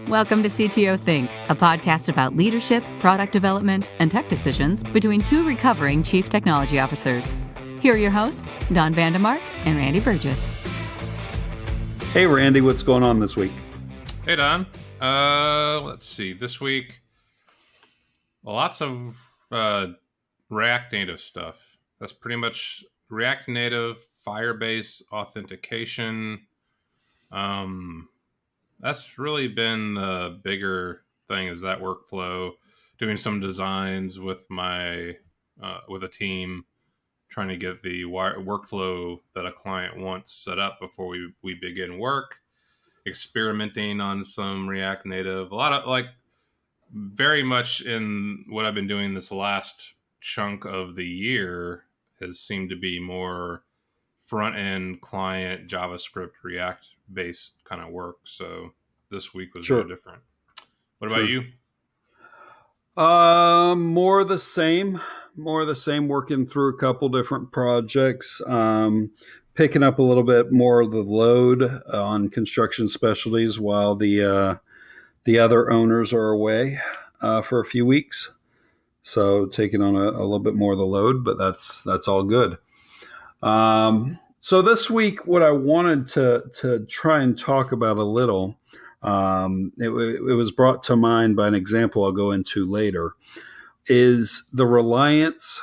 Welcome to CTO Think, a podcast about leadership, product development, and tech decisions between two recovering chief technology officers. Here are your hosts, Don Vandemark and Randy Burgess. Hey, Randy, what's going on this week? Hey, Don. Let's see. This week, lots of React Native stuff. That's pretty much React Native, Firebase authentication. That's really been the bigger thing, is that workflow. Doing some designs with my with a team, trying to get the workflow that a client wants set up before we begin work. Experimenting on some React Native. A lot of very much in what I've been doing this last chunk of the year has seemed to be more front-end client JavaScript React based kind of work. So this week was no different. What about you? More the same, working through a couple different projects, picking up a little bit more of the load on construction specialties while the other owners are away for a few weeks. So taking on a little bit more of the load, but that's all good. So this week, what I wanted to try and talk about a little, it was brought to mind by an example I'll go into later, is the reliance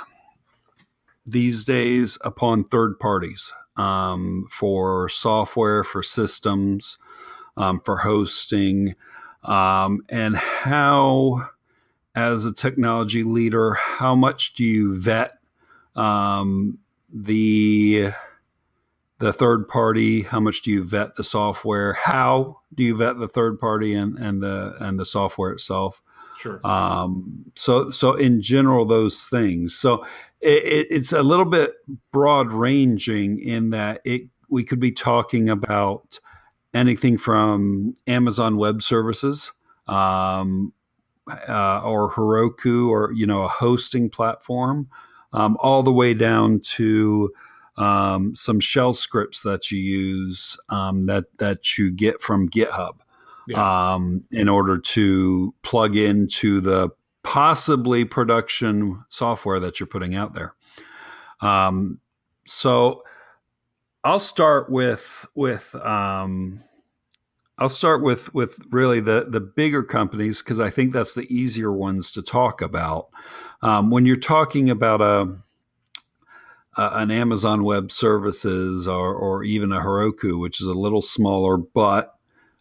these days upon third parties for software, for systems, for hosting, and how, as a technology leader, how much do you vet the third party? How much do you vet the software? How do you vet the third party and the software itself? Sure. So in general, those things. So it's a little bit broad ranging in that we could be talking about anything from Amazon Web Services, or Heroku, or a hosting platform, all the way down to some shell scripts that you use that you get from Github, in order to plug into the possibly production software that you're putting out there. So I'll start with really the bigger companies, because I think that's the easier ones to talk about. When you're talking about an Amazon Web Services or even a Heroku, which is a little smaller, but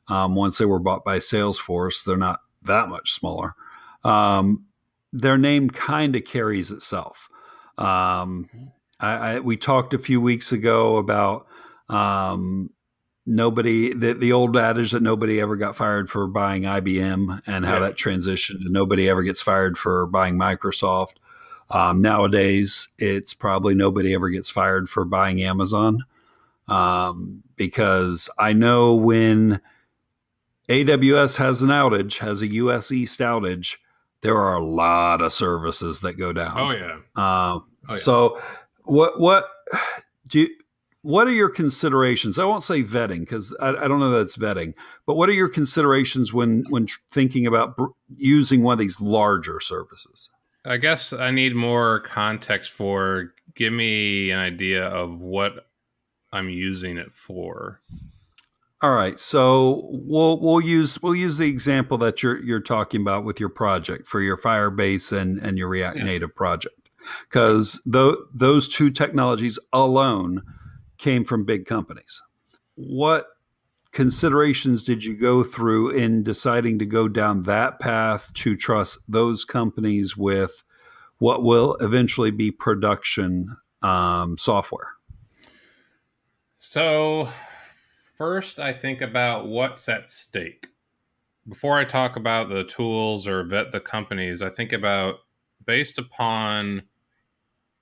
once they were bought by Salesforce, they're not that much smaller. Their name kind of carries itself. We talked a few weeks ago about the old adage that nobody ever got fired for buying IBM, and how that transitioned to nobody ever gets fired for buying Microsoft. Nowadays, it's probably nobody ever gets fired for buying Amazon, because I know when AWS has an outage, has a US East outage, there are a lot of services that go down. Oh yeah. So what are your considerations? I won't say vetting, because I don't know that it's vetting, but what are your considerations when thinking about using one of these larger services? I guess I need more context for, give me an idea of what I'm using it for. All right, so we'll use the example that you're talking about with your project for your Firebase and your React Native project, because those two technologies alone came from big companies. What considerations did you go through in deciding to go down that path to trust those companies with what will eventually be production software? So first, I think about what's at stake. Before I talk about the tools or vet the companies, I think about, based upon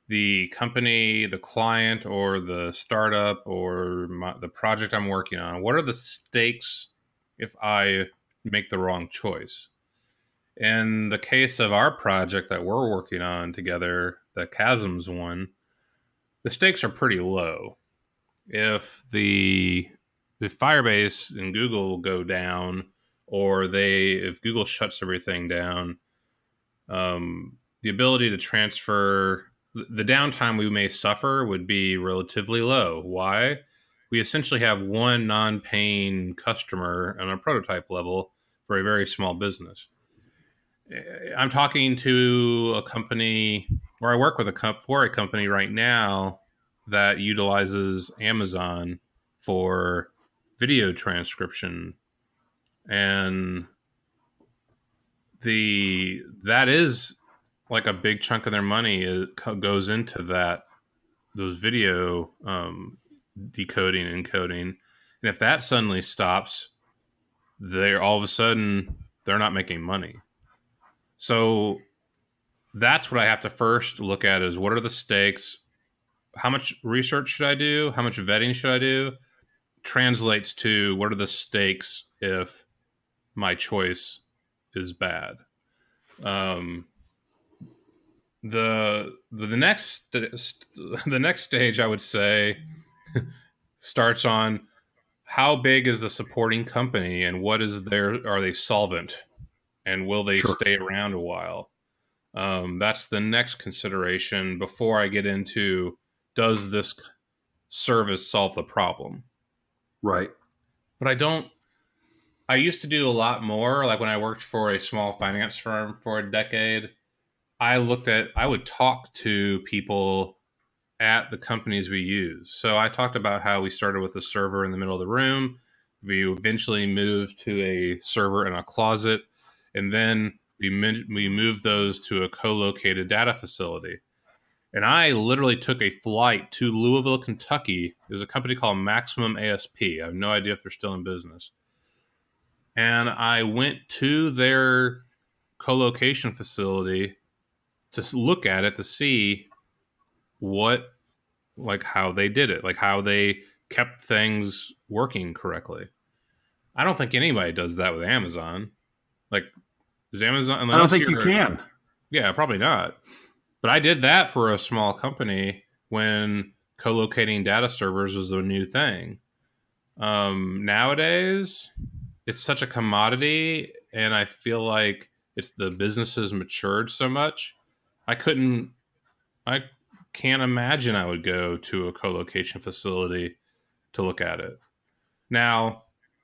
the company, the client, or the startup, or the project I'm working on, what are the stakes if I make the wrong choice? In the case of our project that we're working on together, the Chasms one, the stakes are pretty low. If the if Firebase and Google go down, or if Google shuts everything down, the ability to transfer, the downtime we may suffer would be relatively low. Why? We essentially have one non-paying customer on a prototype level for a very small business. I'm talking to a company, or I work with for a company right now that utilizes Amazon for video transcription, and that is like a big chunk of their money goes into those video decoding and encoding. And if that suddenly stops, all of a sudden they're not making money. So that's what I have to first look at, is what are the stakes? How much research should I do? How much vetting should I do? Translates to what are the stakes if my choice is bad. The next stage, I would say, starts on how big is the supporting company, and what is are they solvent, and will they stay around a while? That's the next consideration before I get into, does this service solve the problem? Right. But I used to do a lot more. Like when I worked for a small finance firm for a decade, I would talk to people at the companies we use. So I talked about how we started with a server in the middle of the room. We eventually moved to a server in a closet, and then we moved those to a co-located data facility. And I literally took a flight to Louisville, Kentucky. There's a company called Maximum ASP. I have no idea if they're still in business. And I went to their co-location facility to look at it, to see how they did it, like how they kept things working correctly. I don't think anybody does that with Amazon. Like, is Amazon? I don't think you can. Yeah, probably not. But I did that for a small company when co-locating data servers was a new thing. Nowadays, it's such a commodity, and I feel like the business has matured so much. I can't imagine I would go to a co-location facility to look at it. Now,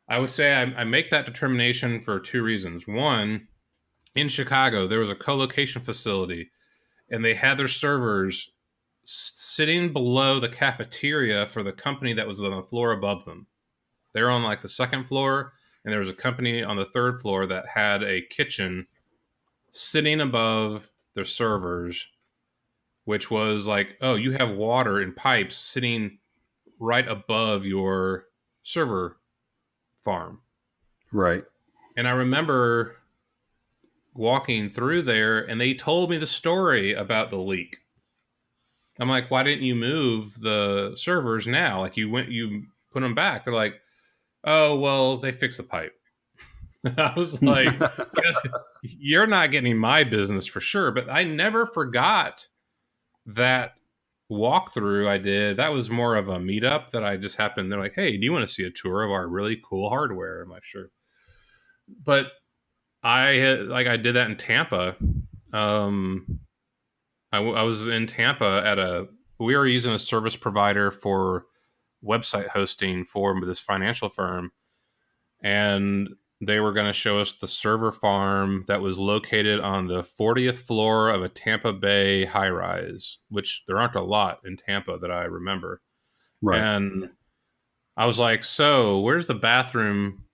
I would say I make that determination for two reasons. One, in Chicago, there was a co-location facility, and they had their servers sitting below the cafeteria for the company that was on the floor above them. They were on like the second floor, and there was a company on the third floor that had a kitchen sitting above their servers, which was like, oh, you have water in pipes sitting right above your server farm. Right. And I remember walking through there, and they told me the story about the leak. I'm like, why didn't you move the servers now? Like, you put them back. They're like, oh, well, they fixed the pipe. I was like, you're not getting my business for sure. But I never forgot that walkthrough I did. That was more of a meetup that I just happened. They're like, hey, do you want to see a tour of our really cool hardware? I'm like, sure. But I did that in Tampa. I was in Tampa we were using a service provider for website hosting for this financial firm, and they were going to show us the server farm that was located on the 40th floor of a Tampa Bay high rise, which there aren't a lot in Tampa that I remember. Right. And I was like, so where's the bathroom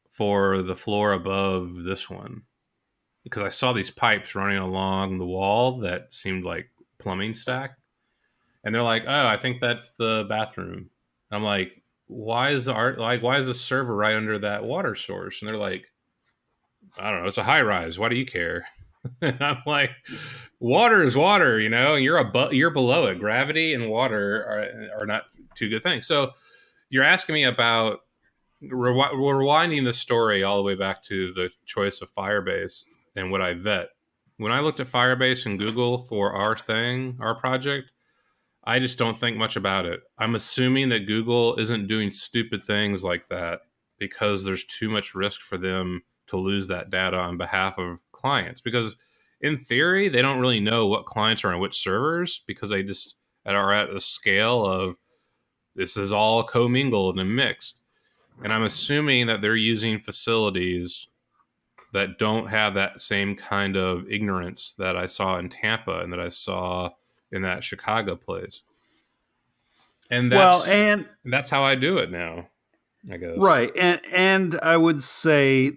for the floor above this one? Because I saw these pipes running along the wall that seemed like plumbing stack. And they're like, oh, I think that's the bathroom. I'm like, why is the server right under that water source? And they're like, I don't know, it's a high rise. Why do you care? And I'm like, water is water, and you're below it. Gravity and water are not two good things. So you're asking me about rewinding the story all the way back to the choice of Firebase and what I vet. When I looked at Firebase and Google for our project, I just don't think much about it. I'm assuming that Google isn't doing stupid things like that because there's too much risk for them to lose that data on behalf of clients. Because in theory, they don't really know what clients are on which servers because they just are at a scale of this is all commingled and mixed. And I'm assuming that they're using facilities that don't have that same kind of ignorance that I saw in Tampa and that I saw in that Chicago place. And that's how I do it now, I guess. Right. And I would say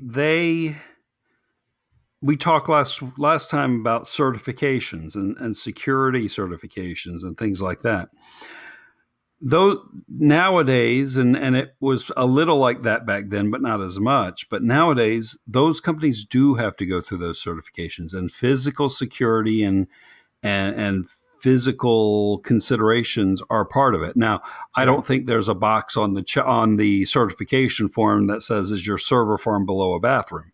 we talked last time about certifications and security certifications and things like that. Though nowadays, and it was a little like that back then, but not as much. But nowadays, those companies do have to go through those certifications, and physical security and physical considerations are part of it. Now, I don't think there's a box on the certification form that says, "Is your server farm below a bathroom?"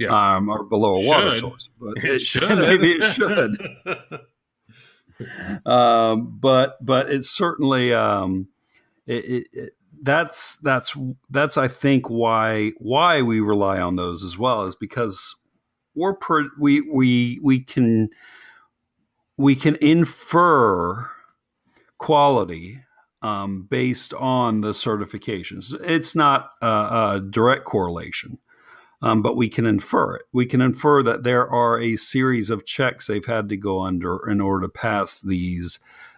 Or below a water source? But it should. Maybe it should. But it's certainly that's I think why we rely on those as well, is because we can infer quality based on the certifications. It's not a direct correlation. But we can infer it. We can infer that there are a series of checks they've had to go under in order to pass these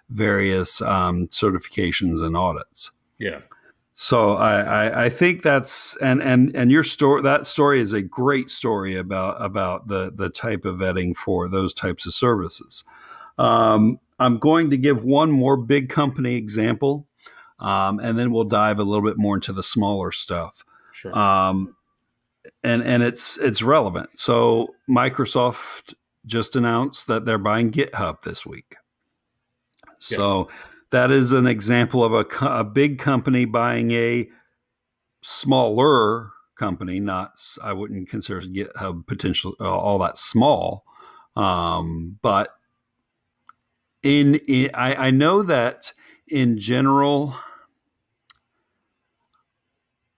various certifications and audits. Yeah. So I think that's and your story, that story is a great story about the type of vetting for those types of services. I'm going to give one more big company example, and then we'll dive a little bit more into the smaller stuff. Sure. And it's relevant. So Microsoft just announced that they're buying GitHub this week. So that is an example of a big company buying a smaller company. I wouldn't consider GitHub potential all that small, but I know that in general,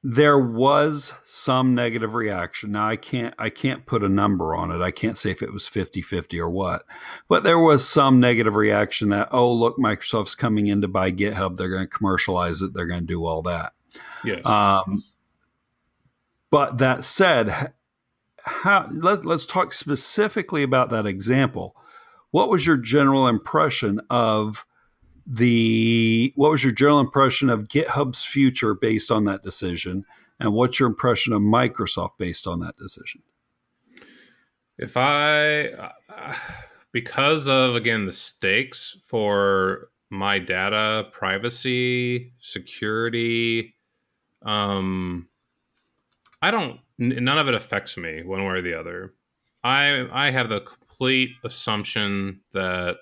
there was some negative reaction. Now I can't put a number on it. I can't say if it was 50-50 or what, but there was some negative reaction that, oh, look, Microsoft's coming in to buy GitHub. They're going to commercialize it. They're going to do all that. Yes. But that said, let's talk specifically about that example. What was your general impression of GitHub's future based on that decision? And what's your impression of Microsoft based on that decision? Because of, again, the stakes for my data, privacy, security, none of it affects me one way or the other. I have the complete assumption that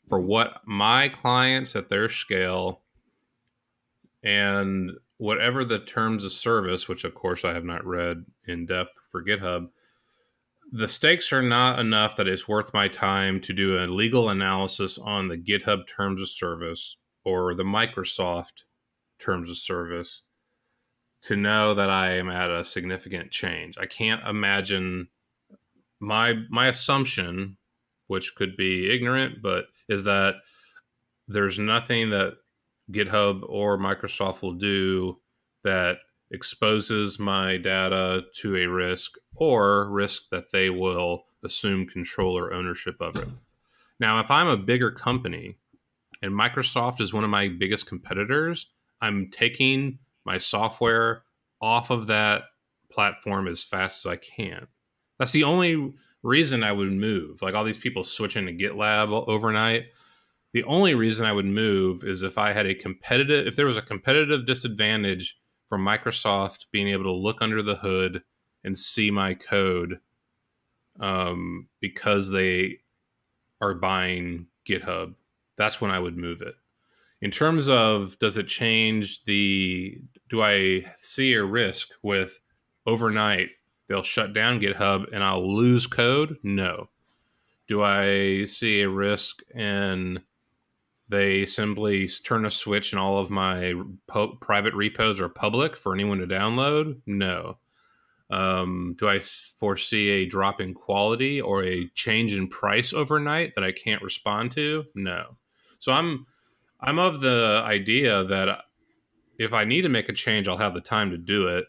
for what my clients at their scale and whatever the terms of service, which of course I have not read in depth for GitHub, the stakes are not enough that it's worth my time to do a legal analysis on the GitHub terms of service or the Microsoft terms of service to know that I am at a significant change. I can't imagine my assumption, which could be ignorant, but is that there's nothing that GitHub or Microsoft will do that exposes my data to a risk or risk that they will assume control or ownership of it. Now, if I'm a bigger company and Microsoft is one of my biggest competitors, I'm taking my software off of that platform as fast as I can. That's the only reason I would move. Like all these people switching to GitLab overnight. The only reason I would move is if there was a competitive disadvantage for Microsoft being able to look under the hood and see my code because they are buying GitHub. That's when I would move it. In terms of, does it change do I see a risk with overnight they'll shut down GitHub and I'll lose code? No. Do I see a risk in they simply turn a switch and all of my private repos are public for anyone to download? No. Do I foresee a drop in quality or a change in price overnight that I can't respond to? No. So I'm of the idea that if I need to make a change, I'll have the time to do it.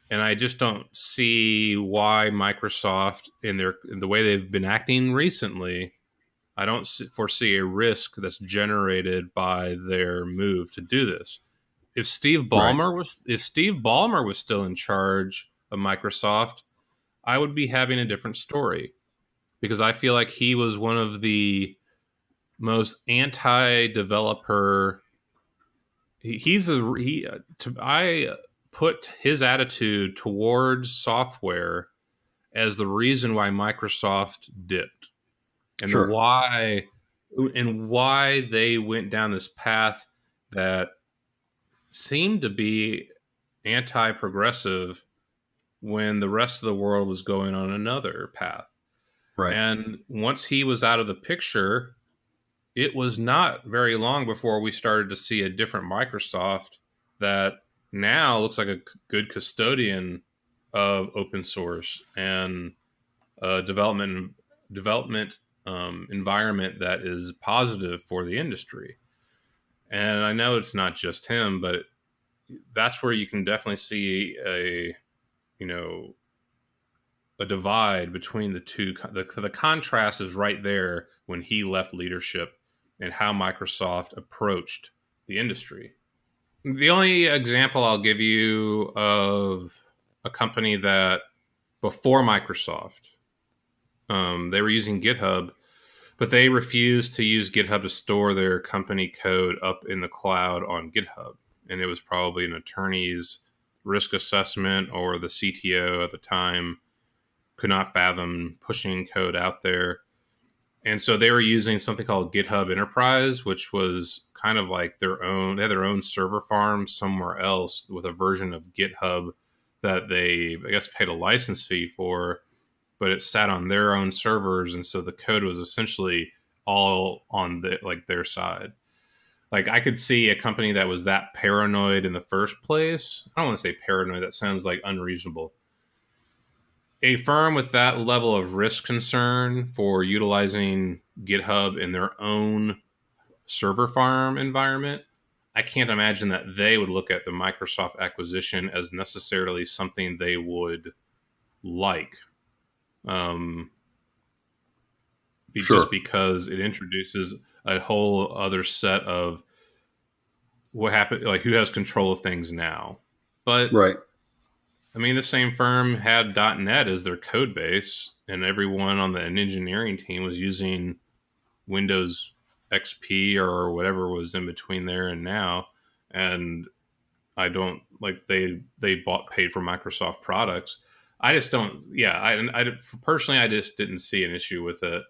And I just don't see why Microsoft, in the way they've been acting recently, I don't foresee a risk that's generated by their move to do this. If Steve Ballmer was still in charge of Microsoft, I would be having a different story, because I feel like he was one of the most anti-developer. I put his attitude towards software as the reason why Microsoft dipped, and why they went down this path that seemed to be anti-progressive when the rest of the world was going on another path. Right. And once he was out of the picture, it was not very long before we started to see a different Microsoft that now looks like a good custodian of open source and development environment that is positive for the industry. And I know it's not just him, but that's where you can definitely see a divide between the two. The contrast is right there when he left leadership and how Microsoft approached the industry. The only example I'll give you of a company that before Microsoft, they were using GitHub, but they refused to use GitHub to store their company code up in the cloud on GitHub. And it was probably an attorney's risk assessment, or the CTO at the time could not fathom pushing code out there. And so they were using something called GitHub Enterprise, which was kind of like they had their own server farm somewhere else with a version of GitHub that they, I guess, paid a license fee for, but it sat on their own servers. And so the code was essentially all on their side. Like, I could see a company that was that paranoid in the first place. I don't want to say paranoid. That sounds like unreasonable. A firm with that level of risk concern for utilizing GitHub in their own server farm environment, I can't imagine that they would look at the Microsoft acquisition as necessarily something they would like. Just because it introduces a whole other set of what happened, like who has control of things now. But right. I mean, the same firm had .NET as their code base, and everyone on the engineering team was using Windows XP or whatever was in between there and now. And I don't like paid for Microsoft products. I just don't. Yeah, I personally, I just didn't see an issue with it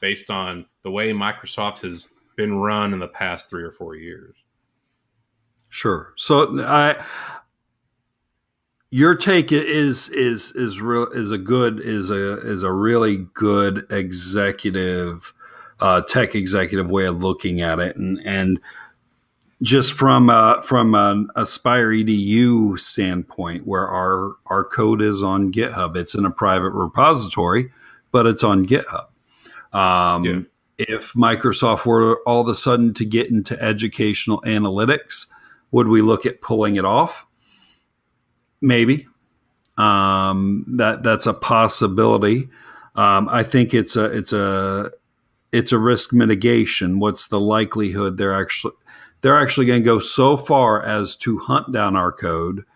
based on the way Microsoft has been run in the past 3 or 4 years. Sure. So your take is a really good executive, tech executive way of looking at it, and just from an Aspire EDU standpoint, where our code is on GitHub, it's in a private repository, but it's on GitHub. If Microsoft were all of a sudden to get into educational analytics, would we look at pulling it off? Maybe. That's a possibility. I think it's a risk mitigation. What's the likelihood they're actually going to go so far as to hunt down our code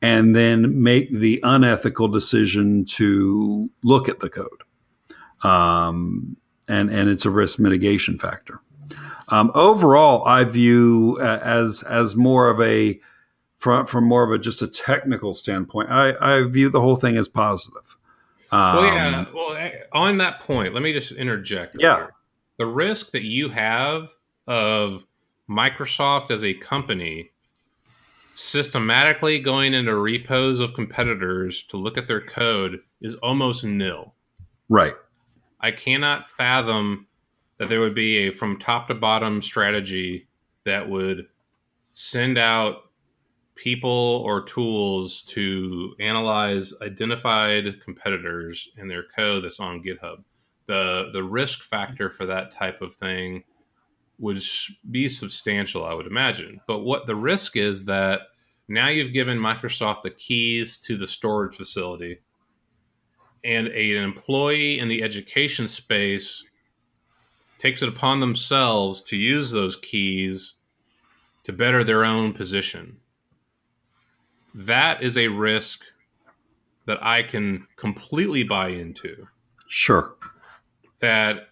and then make the unethical decision to look at the code? And it's a risk mitigation factor. Overall, I view as more of a from more of just a technical standpoint, I view the whole thing as positive. Well, on that point, let me just interject. Yeah. Here. The risk that you have of Microsoft as a company systematically going into repos of competitors to look at their code is almost nil. Right. I cannot fathom that there would be a from top to bottom strategy that would send out people or tools to analyze identified competitors in their code that's on GitHub. The risk factor for that type of thing would be substantial, I would imagine. But what the risk is that now you've given Microsoft the keys to the storage facility, and an employee in the education space takes it upon themselves to use those keys to better their own position. That is a risk that I can completely buy into. Sure. That,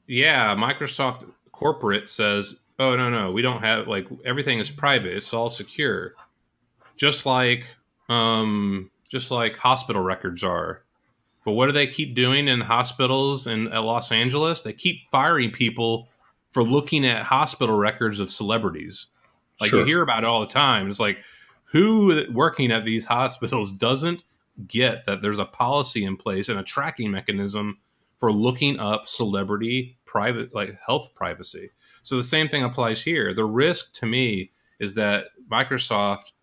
yeah, Microsoft corporate says, oh, no, we don't have, like, everything is private. It's all secure. Just like hospital records are. But what do they keep doing in hospitals in Los Angeles? They keep firing people for looking at hospital records of celebrities. Like, Sure. You hear about it all the time. It's like, who working at these hospitals doesn't get that there's a policy in place and a tracking mechanism for looking up celebrity private, like, health privacy? So the same thing applies here. The risk to me is that Microsoft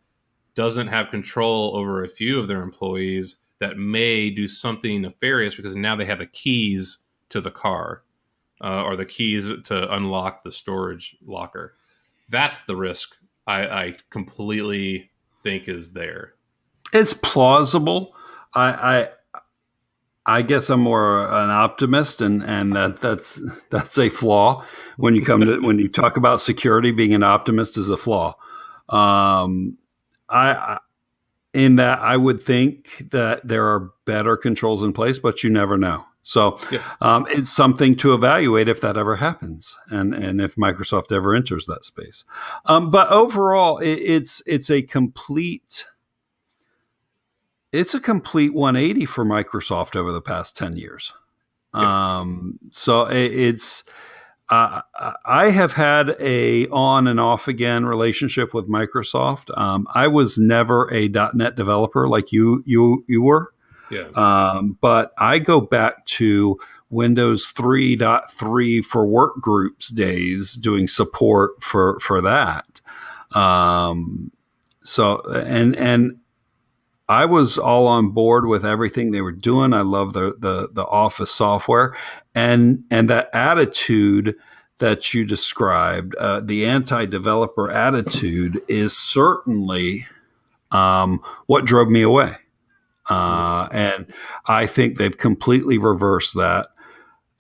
doesn't have control over a few of their employees that may do something nefarious because now they have the keys to the car or the keys to unlock the storage locker. That's the risk I completely think is there. It's plausible. I guess I'm more an optimist, and that's a flaw. When you when you talk about security, being an optimist is a flaw. In that I would think that there are better controls in place, but you never know. So it's something to evaluate if that ever happens, and if Microsoft ever enters that space. But overall, it's a complete 180 for Microsoft over the past 10 years. So it's I have had a on and off again relationship with Microsoft. I was never a .NET developer like you were. Yeah. But I go back to Windows 3.3 for work groups days doing support for that. So I was all on board with everything they were doing. I love the Office software and that attitude that you described, the anti-developer attitude is certainly what drove me away. And I think they've completely reversed that.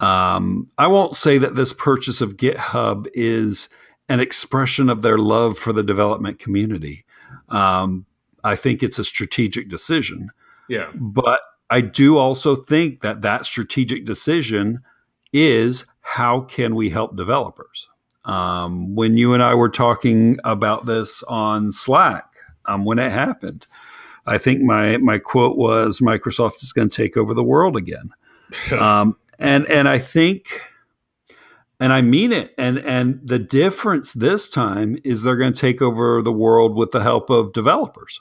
I won't say that this purchase of GitHub is an expression of their love for the development community. I think it's a strategic decision. Yeah. But I do also think that strategic decision is how can we help developers? When you and I were talking about this on Slack, when it happened, I think my quote was Microsoft is going to take over the world again. And I think, and I mean it. And the difference this time is they're going to take over the world with the help of developers.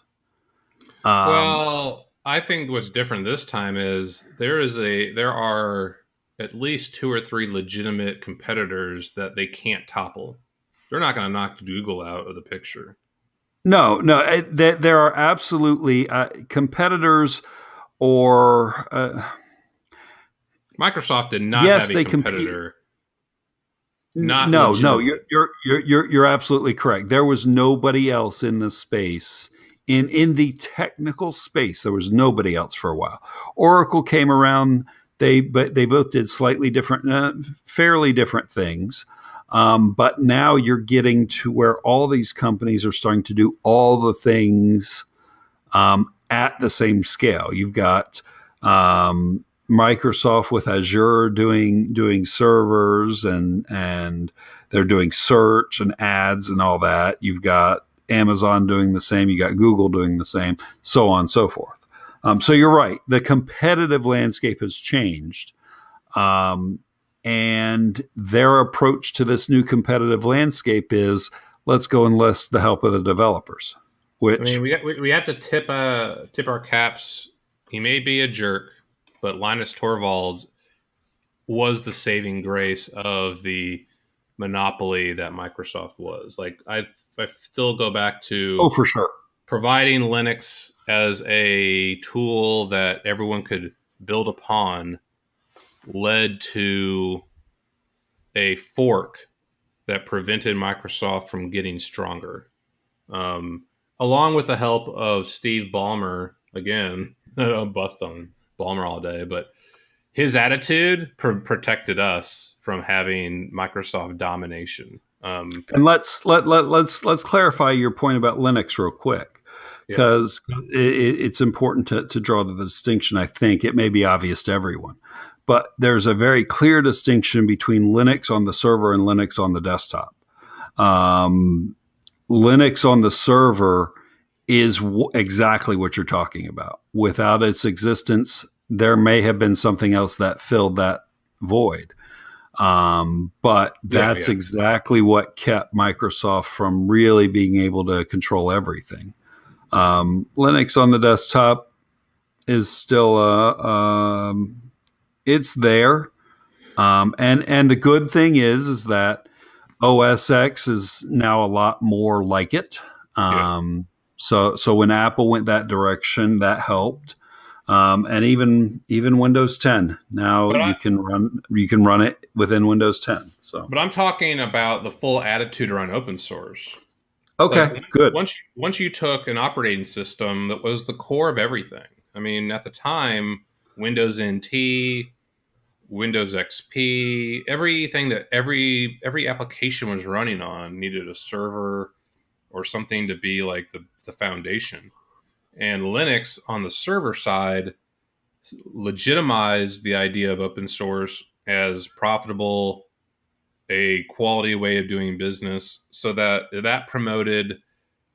Well, I think what's different this time is there are at least 2 or 3 legitimate competitors that they can't topple. They're not going to knock Google out of the picture. No, there are absolutely competitors or Microsoft did not have a competitor. No, you're absolutely correct. There was nobody else in the space. In the technical space, there was nobody else for a while. Oracle came around. They both did slightly different, fairly different things. But now you're getting to where all these companies are starting to do all the things at the same scale. You've got Microsoft with Azure doing servers and they're doing search and ads and all that. You've got Amazon doing the same. You got Google doing the same, so on and so forth. So you're right. The competitive landscape has changed. And their approach to this new competitive landscape is let's go enlist the help of the developers. Which I mean, we have to tip our caps. He may be a jerk, but Linus Torvalds was the saving grace of the monopoly that Microsoft was. Like I still go back Oh, to for sure. providing Linux as a tool that everyone could build upon led to a fork that prevented Microsoft from getting stronger. Along with the help of Steve Ballmer, again, I'll bust on Ballmer all day, but his attitude protected us from having Microsoft domination. And let's clarify your point about Linux real quick, because it's important to draw the distinction. I think it may be obvious to everyone, but there's a very clear distinction between Linux on the server and Linux on the desktop. Linux on the server is exactly what you're talking about. Without its existence, there may have been something else that filled that void. But that's exactly what kept Microsoft from really being able to control everything. Linux on the desktop is still it's there. And the good thing is that OS X is now a lot more like it. So when Apple went that direction, that helped. And even Windows 10 now you can run it within Windows 10. So, but I'm talking about the full attitude around open source. Okay, like, good. Once you took an operating system that was the core of everything. I mean, at the time, Windows NT, Windows XP, everything that every application was running on needed a server or something to be like the foundation. And Linux on the server side legitimized the idea of open source as profitable, a quality way of doing business, so that promoted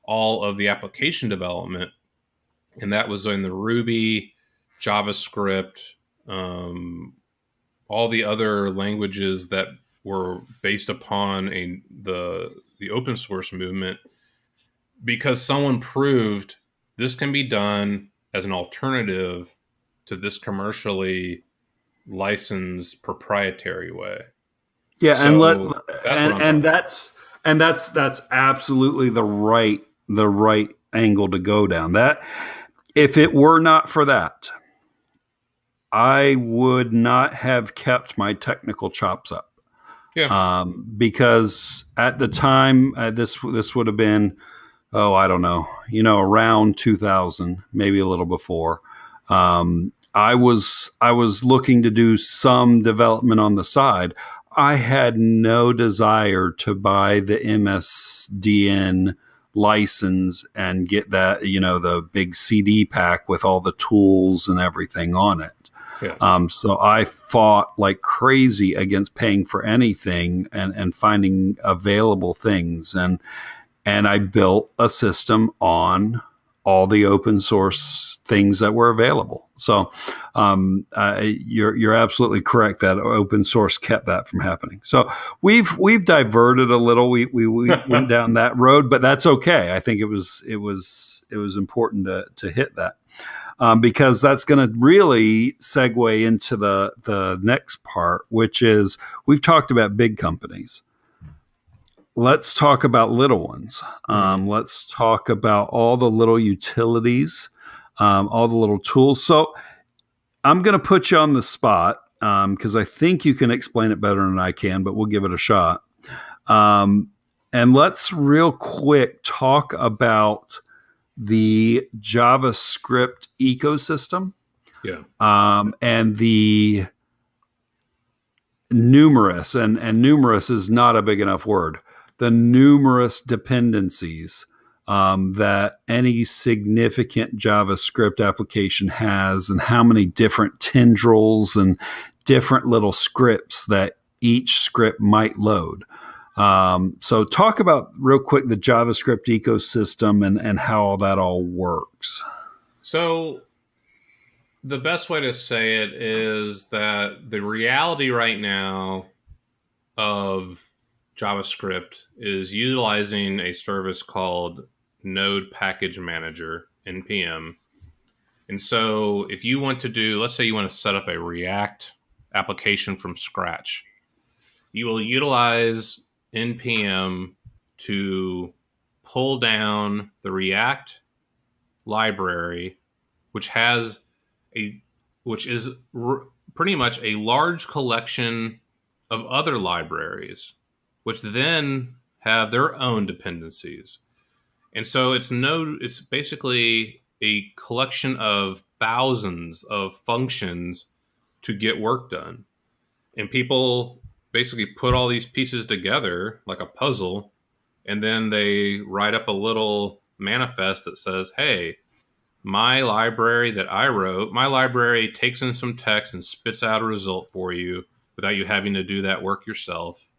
all of the application development. And that was in the Ruby, JavaScript, all the other languages that were based upon the open source movement, because someone proved this can be done as an alternative to this commercially licensed proprietary way. Yeah, so that's absolutely the right angle to go down. That if it were not for that, I would not have kept my technical chops up. Yeah. Because at the time, this would have been, I don't know, around 2000, maybe a little before. I was looking to do some development on the side. I had no desire to buy the MSDN license and get that, the big CD pack with all the tools and everything on it. Yeah. So I fought like crazy against paying for anything and finding available things. And I built a system on all the open source things that were available. So you're absolutely correct that open source kept that from happening. So we've diverted a little. We went down that road, but that's okay. I think it was important to hit that. Because that's going to really segue into the next part, which is we've talked about big companies. Let's talk about little ones. Let's talk about all the little utilities, all the little tools. So I'm going to put you on the spot because I think you can explain it better than I can, but we'll give it a shot. And let's real quick talk about the JavaScript ecosystem. Yeah. And the numerous, and numerous is not a big enough word, the numerous dependencies that any significant JavaScript application has, and how many different tendrils and different little scripts that each script might load. So talk about real quick the JavaScript ecosystem and how that all works. So the best way to say it is that the reality right now of JavaScript is utilizing a service called Node Package Manager, NPM. And so if you want to do, let's say you want to set up a React application from scratch. You will utilize npm to pull down the React library, which is pretty much a large collection of other libraries, which then have their own dependencies. And so it's basically a collection of thousands of functions to get work done. And people basically put all these pieces together like a puzzle, and then they write up a little manifest that says, hey, my library that I wrote, my library takes in some text and spits out a result for you without you having to do that work yourself.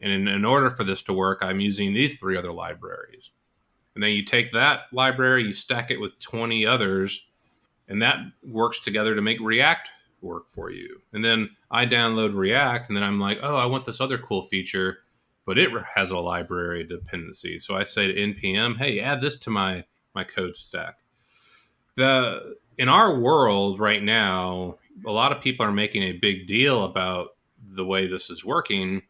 And in order for this to work, I'm using these 3 other libraries. And then you take that library, you stack it with 20 others, and that works together to make React work for you. And then I download React, and then I'm like, oh, I want this other cool feature, but it has a library dependency. So I say to npm, hey, add this to my code stack. In our world right now, a lot of people are making a big deal about the way this is working,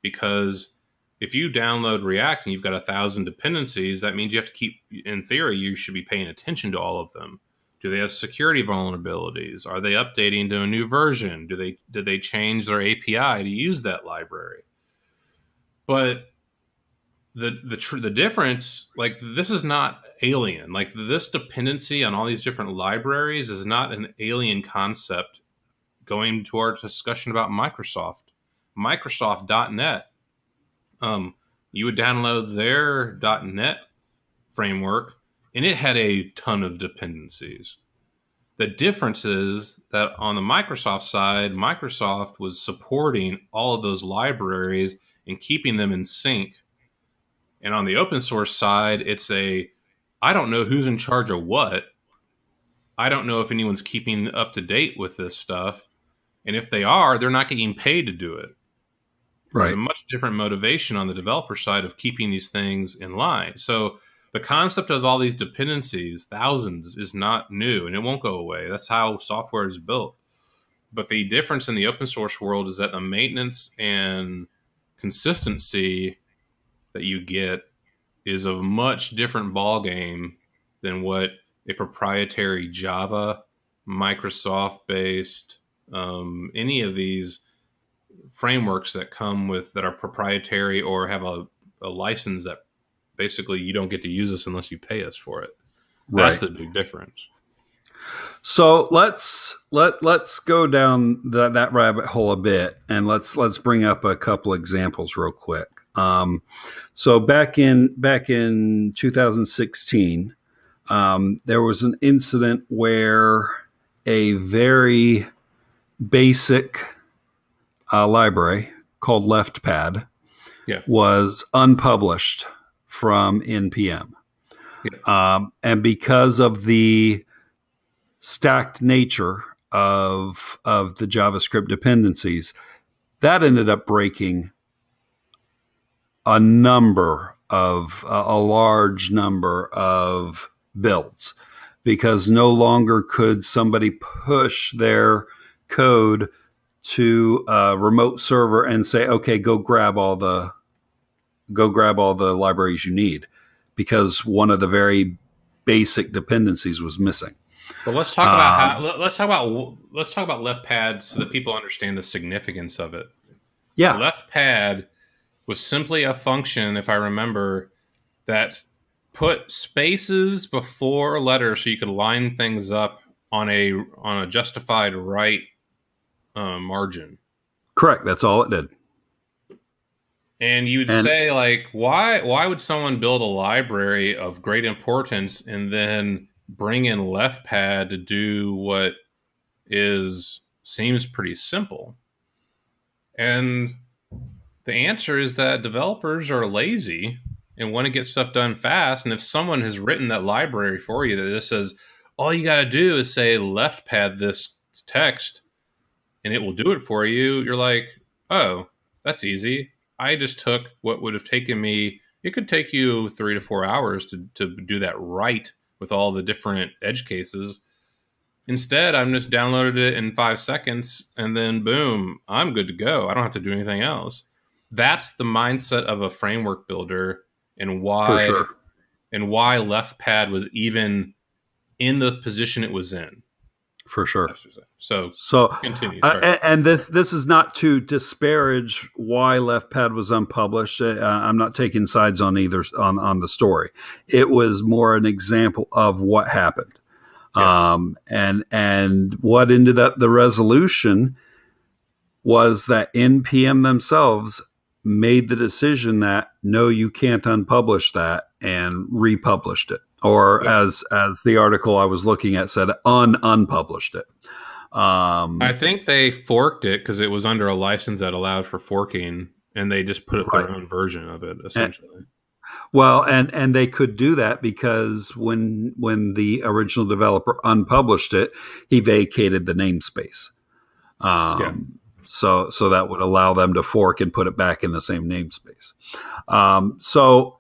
because if you download React and you've got 1,000 dependencies, that means you have to keep, in theory, you should be paying attention to all of them. Do they have security vulnerabilities? Are they updating to a new version? Did they change their API to use that library? But the difference, like, this is not alien. Like, this dependency on all these different libraries is not an alien concept. Going to our discussion about Microsoft.NET, you would download their .NET framework, and it had a ton of dependencies. The difference is that on the Microsoft side, Microsoft was supporting all of those libraries and keeping them in sync. And on the open source side, I don't know who's in charge of what. I don't know if anyone's keeping up to date with this stuff. And if they are, they're not getting paid to do it. Right. There's a much different motivation on the developer side of keeping these things in line. So the concept of all these dependencies, thousands, is not new, and it won't go away. That's how software is built. But the difference in the open source world is that the maintenance and consistency that you get is a much different ballgame than what a proprietary Java, Microsoft-based, any of these frameworks that are proprietary or have a license that basically you don't get to use this unless you pay us for it. That's the big difference. So let's go down that rabbit hole a bit, and let's bring up a couple examples real quick. So back in 2016, there was an incident where a very basic library called LeftPad was unpublished from npm. And because of the stacked nature of the JavaScript dependencies, that ended up breaking a large number of builds, because no longer could somebody push their code to a remote server and say, okay, go grab all the libraries you need, because one of the very basic dependencies was missing. But let's talk about LeftPad so that people understand the significance of it. Yeah. LeftPad was simply a function, if I remember, that put spaces before letters so you could line things up on a justified right margin. Correct. That's all it did. And you'd say, like, why would someone build a library of great importance and then bring in LeftPad to do what seems pretty simple? And the answer is that developers are lazy and want to get stuff done fast. And if someone has written that library for you that just says, all you got to do is say LeftPad this text and it will do it for you, you're like, oh, that's easy. I just took what would have taken me, it could take you 3 to 4 hours to do that right with all the different edge cases. Instead, I'm just downloaded it in 5 seconds and then boom, I'm good to go. I don't have to do anything else. That's the mindset of a framework builder, and For why sure. LeftPad was even in the position it was in. For sure. So continue. And this is not to disparage why LeftPad was unpublished. I'm not taking sides on either on the story. It was more an example of what happened. Yeah. And what ended up the resolution was that NPM themselves made the decision that no, you can't unpublish that, and republished it. Or as the article I was looking at said, unpublished it. I think they forked it because it was under a license that allowed for forking, and they just put their own version of it, essentially. And they could do that because when the original developer unpublished it, he vacated the namespace. So that would allow them to fork and put it back in the same namespace. So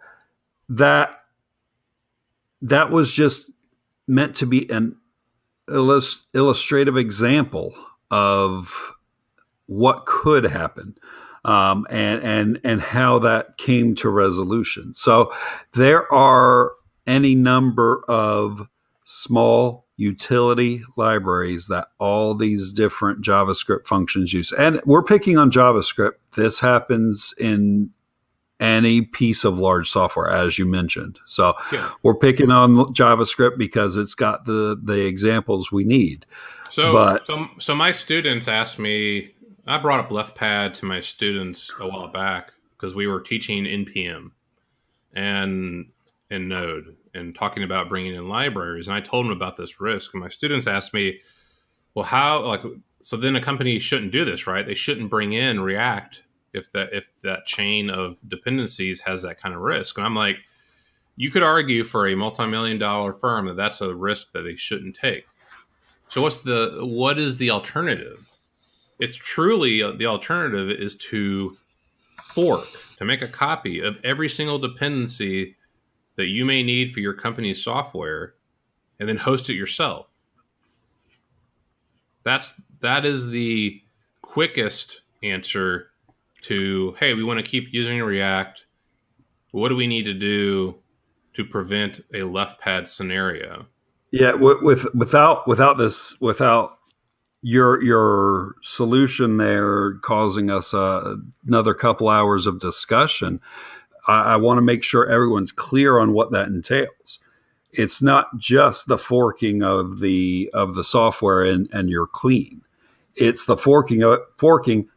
that was just meant to be an illustrative example of what could happen, and how that came to resolution. So there are any number of small utility libraries that all these different JavaScript functions use. And we're picking on JavaScript. This happens in any piece of large software, as you mentioned. So we're picking on JavaScript because it's got the examples we need. So my students asked me, I brought up LeftPad to my students a while back because we were teaching NPM and Node and talking about bringing in libraries. And I told them about this risk. And my students asked me, well, so then a company shouldn't do this, right? They shouldn't bring in React if that chain of dependencies has that kind of risk. And I'm like, you could argue for a multi-million-dollar firm that that's a risk that they shouldn't take. So what is the alternative? It's truly the alternative is to fork, to make a copy of every single dependency that you may need for your company's software, and then host it yourself. That is the quickest answer to, hey, we want to keep using React. What do we need to do to prevent a LeftPad scenario? Yeah, without your solution there causing us another couple hours of discussion, I want to make sure everyone's clear on what that entails. It's not just the forking of the software and you're clean. It's the forking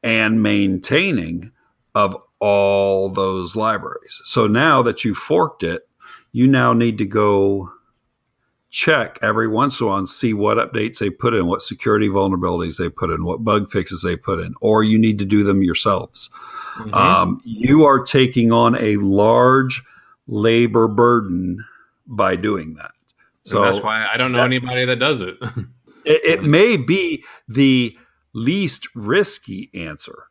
and maintaining of all those libraries. So now that you forked it, you now need to go check every once in a while and see what updates they put in, what security vulnerabilities they put in, what bug fixes they put in, or you need to do them yourselves. Mm-hmm. You are taking on a large labor burden by doing that. So that's why I don't know anybody that does it. It may be the least risky answer,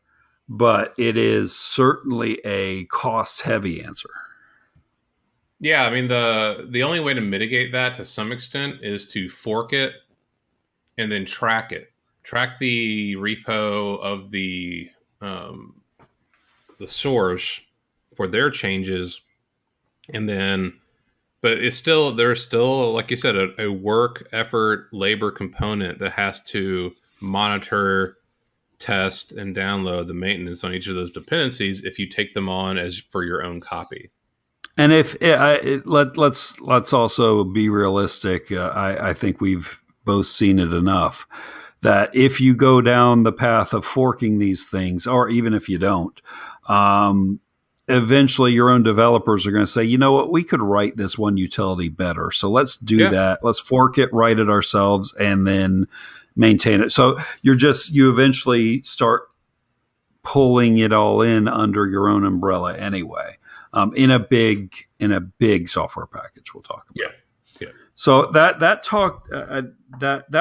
but it is certainly a cost-heavy answer. Yeah, I mean, the only way to mitigate that to some extent is to fork it and then track it. Track the repo of the source for their changes, and then, but there's still, like you said, a work, effort, labor component that has to monitor, test, and download the maintenance on each of those dependencies if you take them on as for your own copy. And let's also be realistic. I think we've both seen it enough that if you go down the path of forking these things, or even if you don't, eventually your own developers are going to say, you know what, we could write this one utility better. So let's do that. Let's fork it, write it ourselves, and then maintain it. So you eventually start pulling it all in under your own umbrella anyway. In a big software package, we'll talk about. Yeah. So that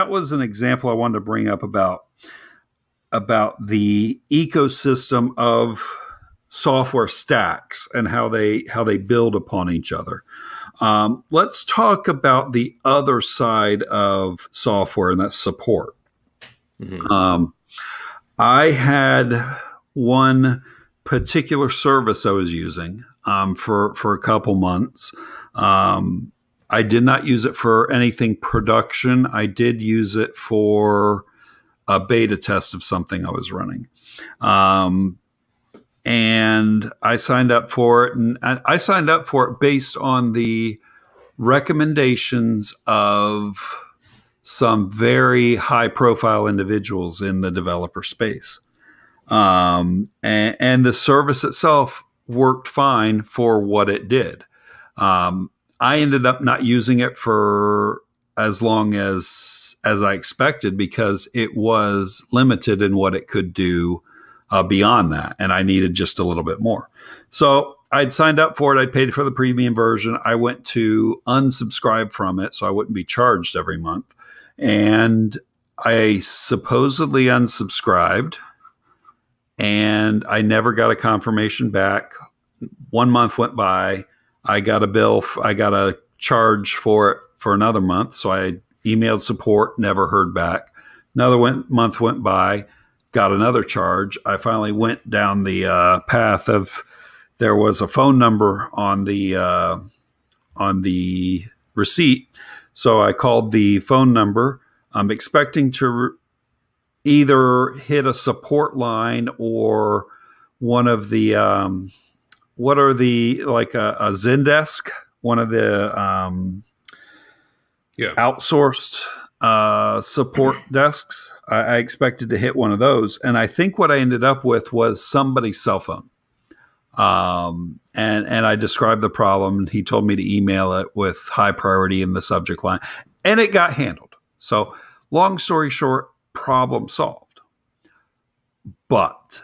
was an example I wanted to bring up about the ecosystem of software stacks and how they build upon each other. Let's talk about the other side of software, and that's support. I had one particular service I was using for a couple months. I did not use it for anything production. I did use it for a beta test of something I was running. And I signed up for it. And I signed up for it based on the recommendations of some very high profile individuals in the developer space. And the service itself worked fine for what it did. I ended up not using it for as long as I expected because it was limited in what it could do beyond that. And I needed just a little bit more. So I'd signed up for it. I'd paid for the premium version. I went to unsubscribe from it so I wouldn't be charged every month. And I supposedly unsubscribed and I never got a confirmation back. 1 month went by. I got a bill. I got a charge for it for another month. So I emailed support, never heard back. Another month went by, got another charge. I finally went down the path of there was a phone number on the receipt. So I called the phone number. I'm expecting to either hit a support line or one of the what are the like a Zendesk, one of the outsourced support desks. I expected to hit one of those, and I think what I ended up with was somebody's cell phone. And I described the problem, and he told me to email it with high priority in the subject line, and it got handled. So, long story short, problem solved. But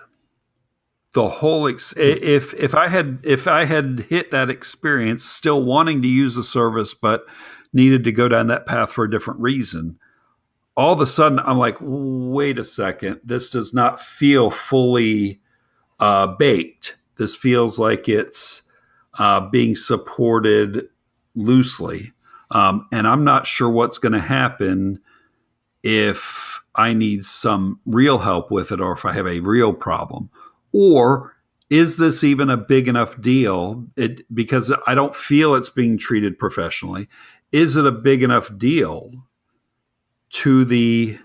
the whole if I had hit that experience still wanting to use the service but needed to go down that path for a different reason, all of a sudden I'm like, wait a second, this does not feel fully baked. This feels like it's being supported loosely, and I'm not sure what's going to happen if I need some real help with it, or if I have a real problem. Or is this even a big enough deal? Because I don't feel it's being treated professionally. Is it a big enough deal to the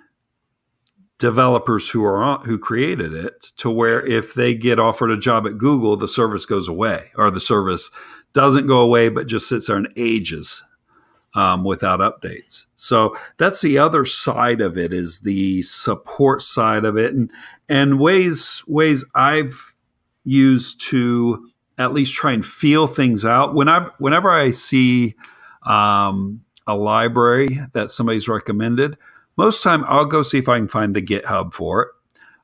developers who created it to where if they get offered a job at Google, the service goes away, or the service doesn't go away, but just sits there and ages without updates? So that's the other side of it, is the support side of it, and ways I've used to at least try and feel things out. Whenever I see a library that somebody's recommended, most of the time I'll go see if I can find the GitHub for it,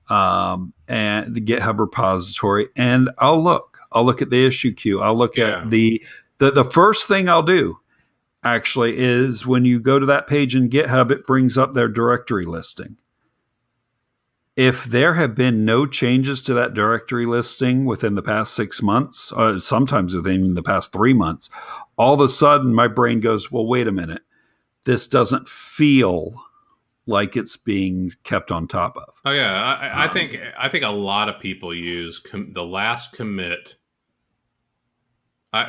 and the GitHub repository, and I'll look at the issue queue. I'll look at the first thing I'll do actually is when you go to that page in GitHub, it brings up their directory listing. If there have been no changes to that directory listing within the past 6 months, sometimes within the past 3 months, all of a sudden my brain goes, well, wait a minute. This doesn't feel like it's being kept on top of. Oh yeah, I think a lot of people use the last commit.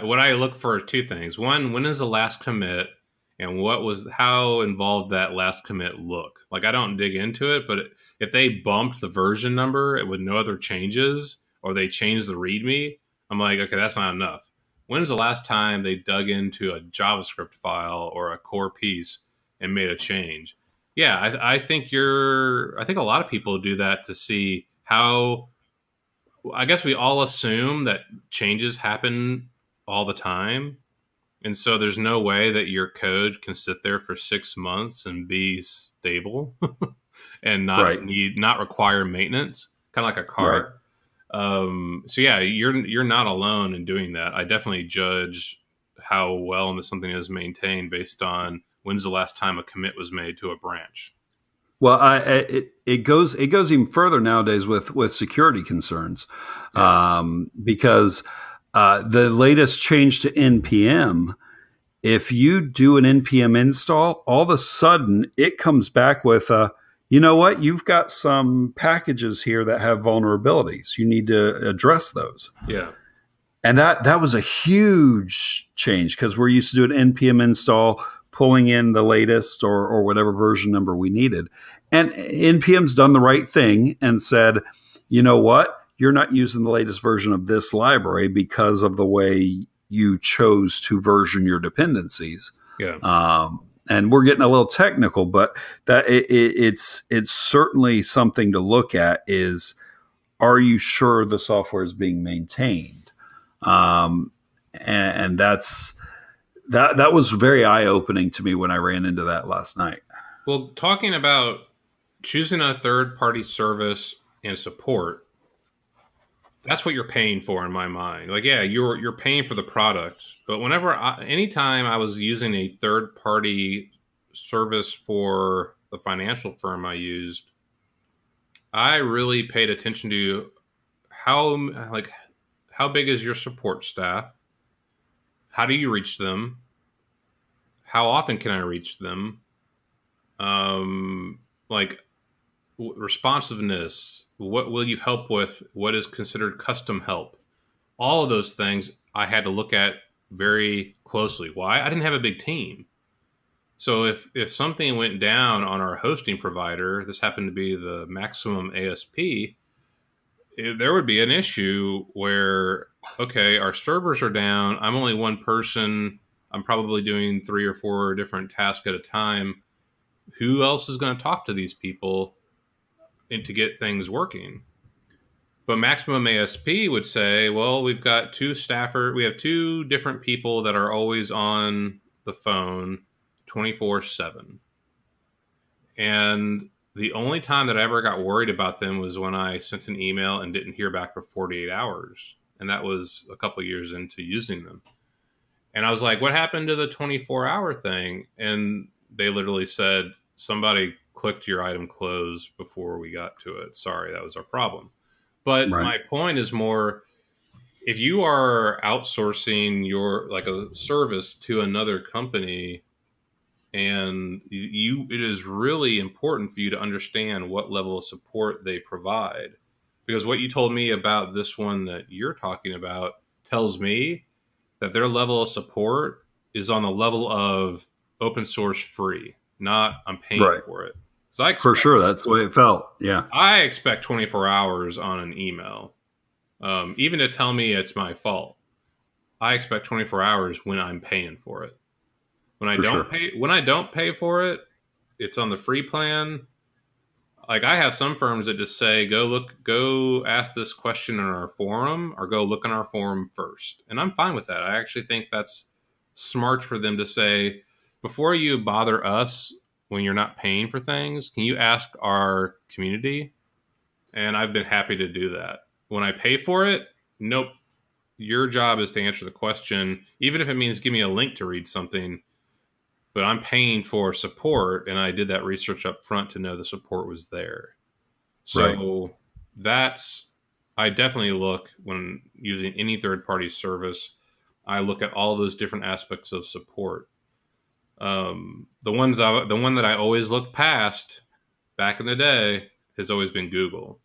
What I look for are two things. One, when is the last commit, and how involved that last commit look? Like, I don't dig into it, but if they bumped the version number with no other changes, or they changed the README, I'm like, okay, that's not enough. When is the last time they dug into a JavaScript file or a core piece and made a change? Yeah, I think a lot of people do that to see how. I guess we all assume that changes happen all the time, and so there's no way that your code can sit there for 6 months and be stable and not require maintenance, kind of like a car. Right. So yeah, you're not alone in doing that. I definitely judge how well something is maintained based on when's the last time a commit was made to a branch. Well, it goes even further nowadays with security concerns, because the latest change to NPM if you do an npm install, all of a sudden it comes back with you know what, you've got some packages here that have vulnerabilities. You need to address those. Yeah. And that was a huge change, because we're used to do an npm install, pulling in the latest or whatever version number we needed. And npm's done the right thing and said, you know what, you're not using the latest version of this library because of the way you chose to version your dependencies. Yeah. And we're getting a little technical, but that it's certainly something to look at is, are you sure the software is being maintained? And that was very eye-opening to me when I ran into that last night. Well, talking about choosing a third-party service and support, that's what you're paying for in my mind. Like, yeah, you're paying for the product, but anytime I was using a third-party service for the financial firm I used, I really paid attention to how big is your support staff? How do you reach them? How often can I reach them? Responsiveness. What will you help with? What is considered custom help? All of those things I had to look at very closely. Why? I didn't have a big team. So if something went down on our hosting provider, this happened to be the Maximum ASP, there would be an issue where, okay, our servers are down. I'm only one person. I'm probably doing 3 or 4 different tasks at a time. Who else is going to talk to these people and to get things working? But Maximum ASP would say, well, we've got 2 staffers. We have 2 different people that are always on the phone 24/7. And the only time that I ever got worried about them was when I sent an email and didn't hear back for 48 hours. And that was a couple years into using them. And I was like, what happened to the 24-hour thing? And they literally said, somebody clicked your item close before we got to it. Sorry, that was our problem. But my point is more, if you are outsourcing a service to another company, and it is really important for you to understand what level of support they provide. Because what you told me about this one that you're talking about tells me that their level of support is on the level of open source free, not I'm paying for it. For sure, that's the way it felt. Yeah. I expect 24 hours on an email, even to tell me it's my fault. I expect 24 hours when I'm paying for it. When I don't pay for it, it's on the free plan. Like, I have some firms that just say, go ask this question in our forum, or go look in our forum first. And I'm fine with that. I actually think that's smart for them to say, before you bother us when you're not paying for things, can you ask our community? And I've been happy to do that. When I pay for it, nope. Your job is to answer the question, even if it means give me a link to read something. But I'm paying for support, and I did that research up front to know the support was there. So I definitely look, when using any third-party service, I look at all those different aspects of support. The one that I always look past back in the day has always been Google.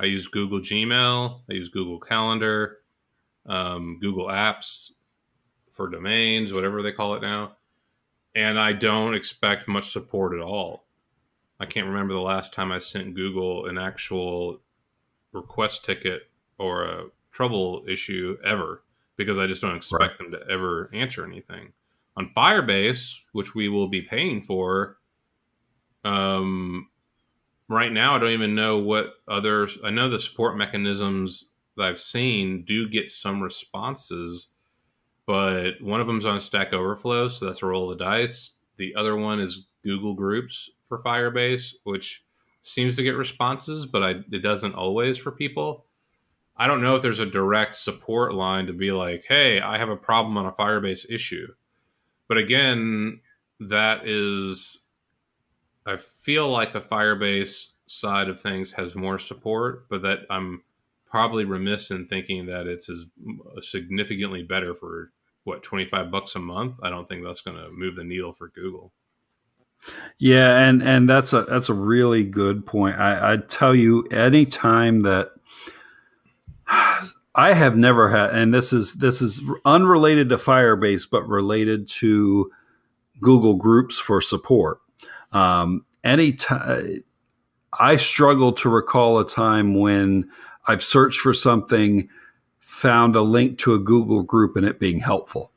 I use Google Gmail. I use Google Calendar, Google Apps for domains, whatever they call it now. And I don't expect much support at all. I can't remember the last time I sent Google an actual request ticket or a trouble issue ever, because I just don't expect them to ever answer anything. On Firebase, which we will be paying for, right now I don't even know what others. I know the support mechanisms that I've seen do get some responses, but one of them's on Stack Overflow, so that's a roll of the dice. The other one is Google Groups for Firebase, which seems to get responses, but it doesn't always for people. I don't know if there's a direct support line to be like, hey, I have a problem on a Firebase issue. But again, I feel like the Firebase side of things has more support, but that I'm probably remiss in thinking that it's as significantly better for $25 a month. I don't think that's going to move the needle for Google. Yeah, and that's a really good point. I tell you, any time that I have never had, and this is unrelated to Firebase, but related to Google Groups for support. Any time I struggle to recall a time when I've searched for something, found a link to a Google group, and it being helpful.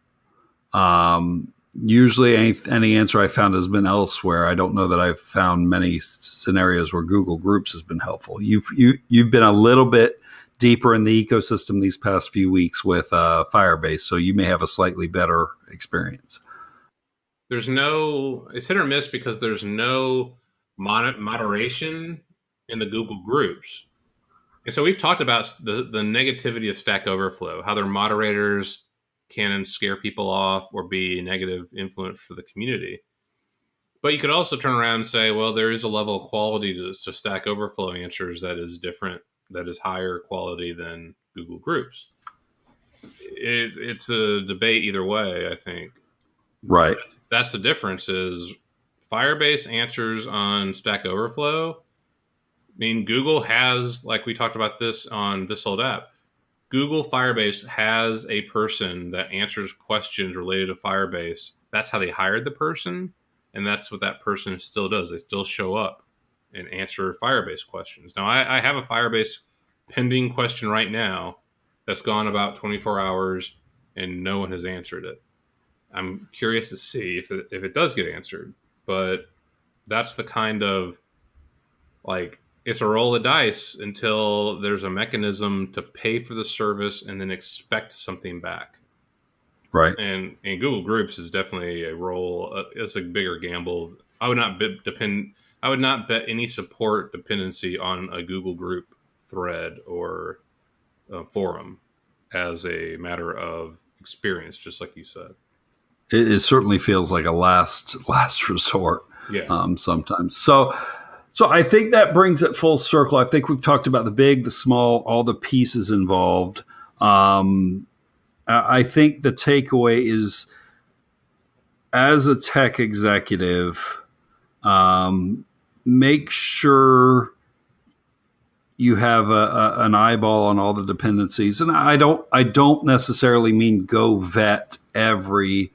Usually any answer I found has been elsewhere. I don't know that I've found many scenarios where Google Groups has been helpful. You've been a little bit deeper in the ecosystem these past few weeks with Firebase, so you may have a slightly better experience. It's hit or miss because there's no moderation in the Google Groups. And so we've talked about the negativity of Stack Overflow, how their moderators can scare people off or be a negative influence for the community. But you could also turn around and say, well, there is a level of quality to Stack Overflow answers that is different, that is higher quality than Google Groups. It's a debate either way, I think. Right. That's the difference is Firebase answers on Stack Overflow. I mean, Google has, like we talked about this on This Old App, Google Firebase has a person that answers questions related to Firebase. That's how they hired the person, and that's what that person still does. They still show up and answer Firebase questions. Now, I have a Firebase pending question right now that's gone about 24 hours, and no one has answered it. I'm curious to see if it does get answered, but that's the kind of, like, it's a roll of dice until there's a mechanism to pay for the service and then expect something back. Right. And Google Groups is definitely a roll. It's a bigger gamble. I would not bet any support dependency on a Google Group thread or a forum as a matter of experience, just like you said. It certainly feels like a last resort. Yeah. Sometimes. So I think that brings it full circle. I think we've talked about the big, the small, all the pieces involved. I think the takeaway is, as a tech executive, make sure you have an eyeball on all the dependencies. And I don't necessarily mean go vet every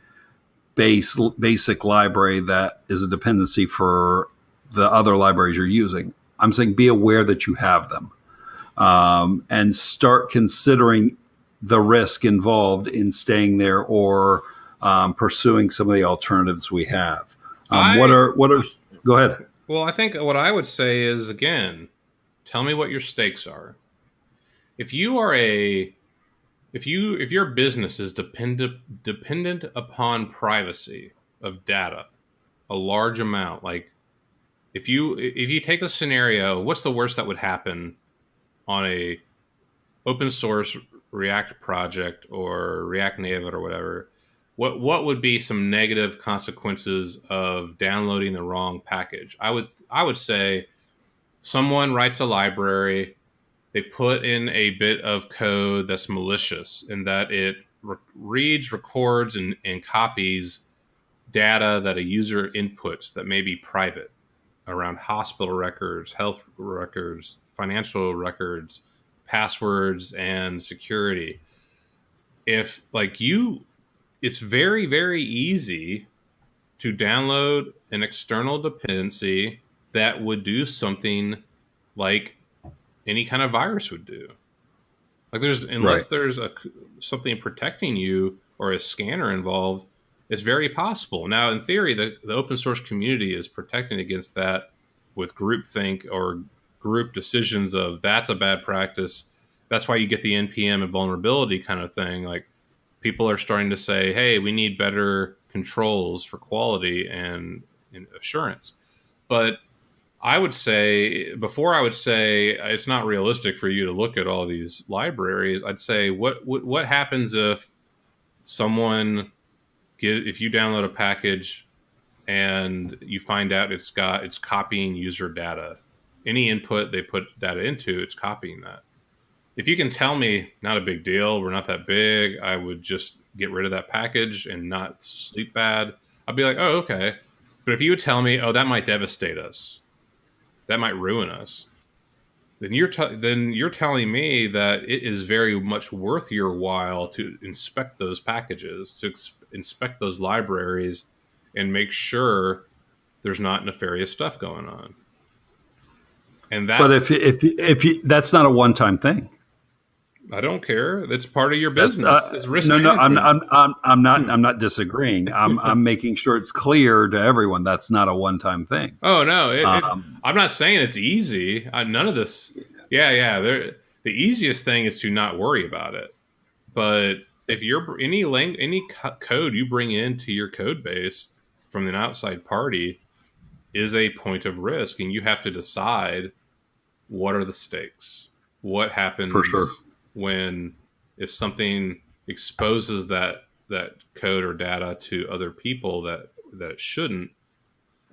basic library that is a dependency for the other libraries you're using. I'm saying be aware that you have them, and start considering the risk involved in staying there or pursuing some of the alternatives we have. Go ahead. Well, I think what I would say is, again, tell me what your stakes are. If your business is dependent upon privacy of data, a large amount, like if you take the scenario, what's the worst that would happen on a open source React project or React Native or whatever? What would be some negative consequences of downloading the wrong package? I would say someone writes a library, they put in a bit of code that's malicious in that it reads, records, and copies data that a user inputs that may be private around hospital records, health records, financial records, passwords, and security. It's very, very easy to download an external dependency that would do something like any kind of virus would do. Like unless there's something protecting you or a scanner involved, it's very possible. Now, in theory, the open source community is protecting against that with groupthink or group decisions of that's a bad practice. That's why you get the NPM and vulnerability kind of thing. Like, people are starting to say, hey, we need better controls for quality and assurance. But I would say it's not realistic for you to look at all these libraries. I'd say what happens if if you download a package and you find out it's copying user data. Any input they put data into, it's copying that. If you can tell me, not a big deal, we're not that big, I would just get rid of that package and not sleep bad, I'd be like, oh, okay. But if you would tell me, oh, that might devastate us, that might ruin us, then you're telling me that it is very much worth your while to inspect those packages, to inspect those libraries, and make sure there's not nefarious stuff going on. And that's, but if you, that's not a one-time thing. I don't care. That's part of your business. It's risk no, management. I'm not disagreeing. I'm making sure it's clear to everyone that's not a one-time thing. Oh no, I'm not saying it's easy. None of this. Yeah. The easiest thing is to not worry about it. But if you're any code you bring into your code base from an outside party is a point of risk, and you have to decide what are the stakes. What happens for sure if something exposes that code or data to other people that it shouldn't.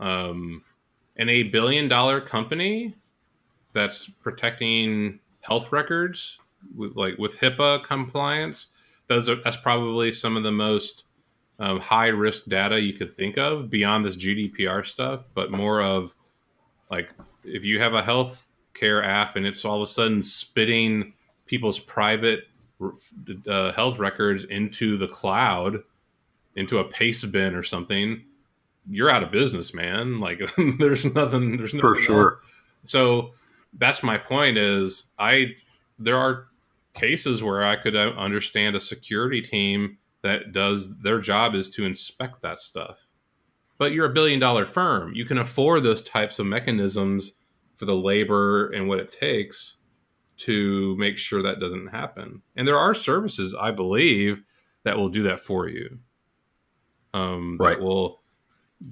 And a $1 billion company that's protecting health records with HIPAA compliance, that's probably some of the most high risk data you could think of beyond this GDPR stuff, but more of like if you have a health care app and it's all of a sudden spitting people's private health records into the cloud, into a paste bin or something, you're out of business, man. Like there's nothing for sure. Else. So that's my point is there are cases where I could understand a security team that does their job is to inspect that stuff. But you're a $1 billion firm. You can afford those types of mechanisms for the labor and what it takes to make sure that doesn't happen. And there are services, I believe, that will do that for you. Right.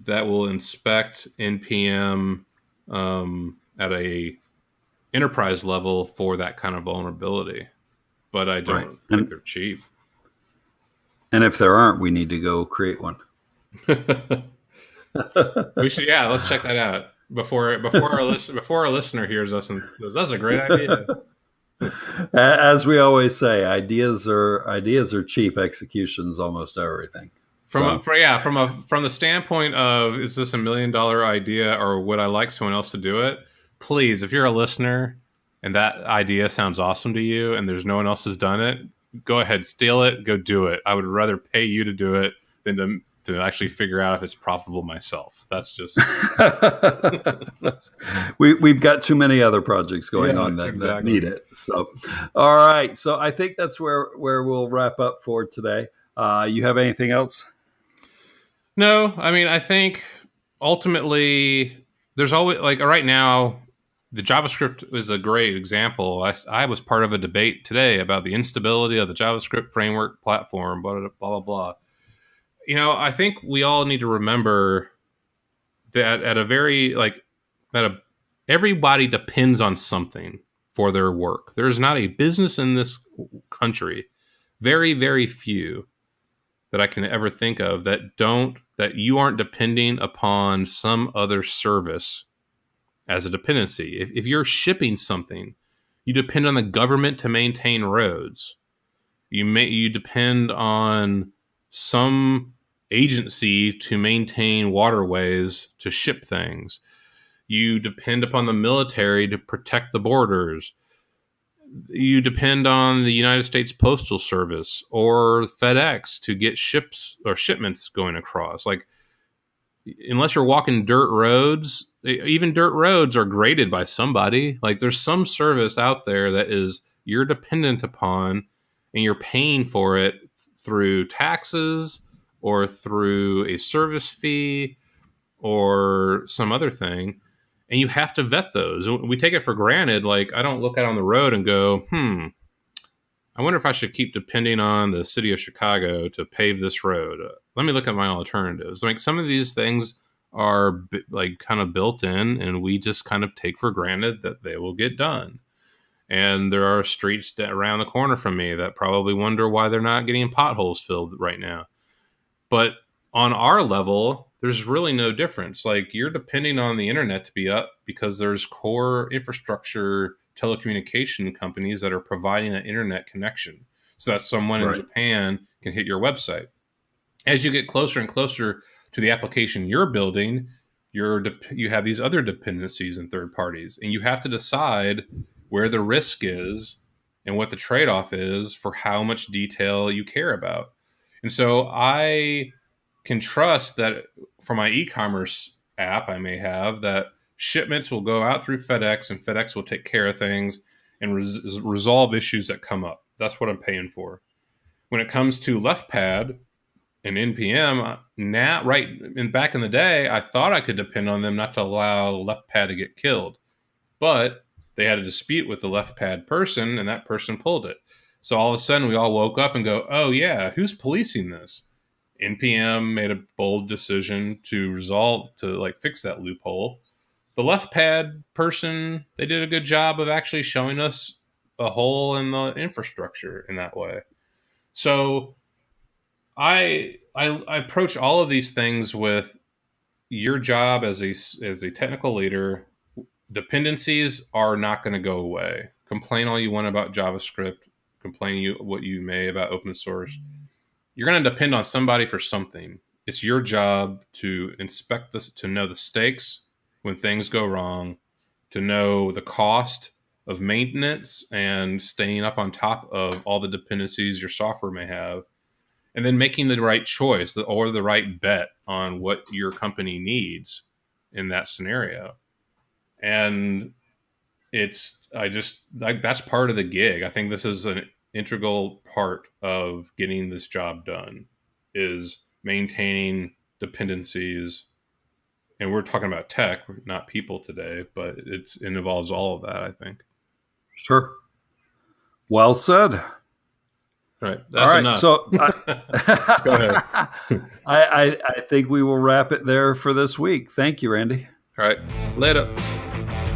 That will inspect NPM at a enterprise level for that kind of vulnerability. But I don't think they're cheap. And if there aren't, we need to go create one. We should, let's check that out before our listener hears us and goes, "That's a great idea." As we always say, ideas are cheap. Execution's almost everything. From the standpoint of, is this $1 million idea or would I like someone else to do it? Please, if you're a listener and that idea sounds awesome to you and there's no one else has done it, go ahead, steal it, go do it. I would rather pay you to do it than to actually figure out if it's profitable myself. That's just we've got too many other projects going on that need it. So, all right. So I think that's where we'll wrap up for today. You have anything else? No, I mean, I think ultimately there's always, like right now, the JavaScript is a great example. I was part of a debate today about the instability of the JavaScript framework platform, blah, blah, blah. You know, I think we all need to remember that everybody depends on something for their work. There is not a business in this country, very, very few, that I can ever think of that you aren't depending upon some other service as a dependency. If you're shipping something, you depend on the government to maintain roads. You depend on some agency to maintain waterways to ship things. You depend upon the military to protect the borders. You depend on the United States Postal Service or FedEx to get ships or shipments going across. Like, unless you're walking dirt roads, even dirt roads are graded by somebody. Like, there's some service out there that you're dependent upon and you're paying for it through taxes or through a service fee or some other thing. And you have to vet those. We take it for granted. Like, I don't look out on the road and go, I wonder if I should keep depending on the city of Chicago to pave this road. Let me look at my alternatives. Like, some of these things are like kind of built in, and we just kind of take for granted that they will get done. And there are streets around the corner from me that probably wonder why they're not getting potholes filled right now. But on our level, there's really no difference. Like, you're depending on the internet to be up because there's core infrastructure telecommunication companies that are providing an internet connection. so that someone in Japan can hit your website. As you get closer and closer to the application you're building, you have these other dependencies and third parties, and you have to decide where the risk is and what the trade-off is for how much detail you care about. And so I can trust that for my e-commerce app I may have, that shipments will go out through FedEx, and FedEx will take care of things and resolve issues that come up. That's what I'm paying for. When it comes to LeftPad and NPM, back in the day, I thought I could depend on them not to allow LeftPad to get killed. But they had a dispute with the LeftPad person, and that person pulled it. So all of a sudden, we all woke up and go, oh, yeah, who's policing this? NPM made a bold decision to fix that loophole. The LeftPad person, they did a good job of actually showing us a hole in the infrastructure in that way. So I approach all of these things with your job as a technical leader. Dependencies are not going to go away. Complain all you want about JavaScript. Complain what you may about open source. You're going to depend on somebody for something. It's your job to inspect this, to know the stakes when things go wrong, to know the cost of maintenance and staying up on top of all the dependencies your software may have, and then making the right choice or the right bet on what your company needs in that scenario. And that's part of the gig. I think this is an integral part of getting this job done, is maintaining dependencies. And we're talking about tech, not people today, but it involves all of that, I think. Sure. Well said. All right. That's enough. So Go ahead. I think we will wrap it there for this week. Thank you, Randy. All right. Later.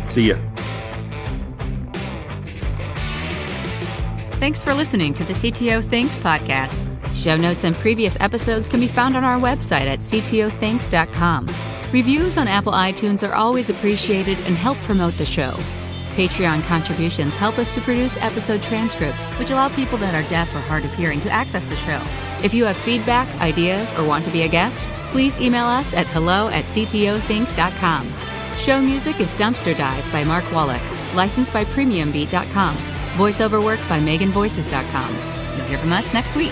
See ya. Thanks for listening to the CTO Think podcast. Show notes and previous episodes can be found on our website at ctothink.com. Reviews on Apple iTunes are always appreciated and help promote the show. Patreon contributions help us to produce episode transcripts, which allow people that are deaf or hard of hearing to access the show. If you have feedback, ideas, or want to be a guest, please email us at hello@ctothink.com. Show music is Dumpster Dive by Mark Wallach, licensed by premiumbeat.com. Voiceover work by meganvoices.com. You'll hear from us next week.